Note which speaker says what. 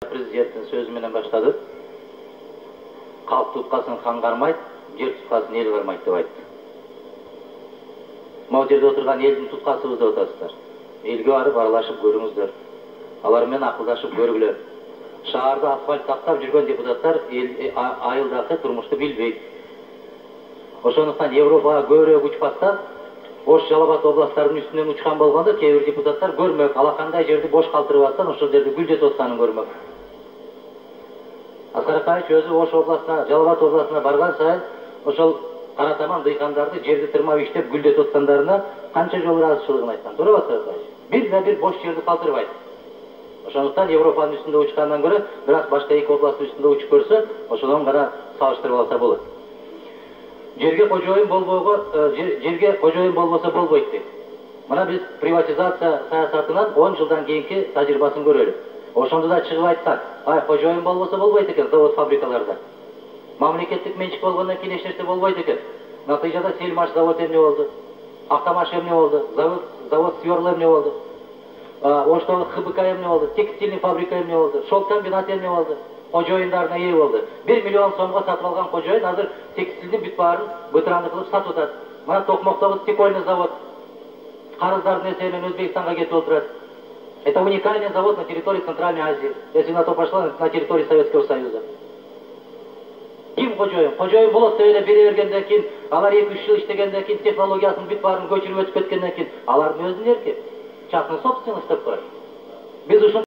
Speaker 1: Президенттің сөзіменен баштады. Халық тұтқасын хан қармайды, жер тұтқасын ел қармайды деп айтты. Мынау жерде отырған елдің тұтқасы біз деп отырсыздар. Елге барып аралашып көріңіздер. Алармен ақылдашып көргілер. Шаһарда асфальт тақтап жүрген депутаттар айылдағы тұрмышты білбейді. Ошондуктан Европаға көбүрөөк учпастан Ош Жалал-Абад областарының үстінен учкан болгондо кейбір депутаттар көрмөк, алакандай жерди бош калтырбастан ошол жерде гүлдетип атканын көрмөк. Аскар Акаевич өзү Ош областына, Жалал-Абад областына барган сайын ошол Каратаман дыйкандарды жерди тырмап иштеп гүлдетип аткандарына канча жолу ыраазычылыгын айткан. Туура Аскар Акаевич. Бир бош жерди калтырбайт. Ошондуктан Европанын үстүндө учкандан көрө, бирок башка эки областтын үстүндө учуп көрсө, ошондон гана салыштырып алса болот. Жерге кожоюн болбосо болбойт дейт. Мына биз приватизация саясатынан 10 жылдан кийинки тажрыйбасын көрөлү. Ошондо да чыгып айткан, кожоюн болбосо болбойт экен завод фабрикаларда. Мамлекеттик менчик болгондон кийин эч нерсе болбойт экен. Натыйжада Сельмаш завод эмне болду? Автомаш эмне болду? Завод Сверл эмне болду? Оштогу ХБК эмне болду? Текстильный фабрика эмне болду? Шелк комбинаты эмне болду? Кожоюндарына ээ болду. 1 миллион сомго сатып алган кожоюн азыр текстилдин бүт баарын бытыранды кылып сатып атат. Мына Токмоктогу стекольный завод карыздардын эсебинен Өзбекстанга кетип отурат. Это уникальный завод на территории Центральной Азии. Если на то пошло, на территории Советского Союза. Ким кожоюн? Кожоюн болот деп эле бере бергенден кийин, алар 2-3 жыл иштегенден кийин технологиясын бүт баарын көчүрүп өтүп кеткенден кийин, алардын өзүнүн эрки, частный собственность деп коет. Биз ушун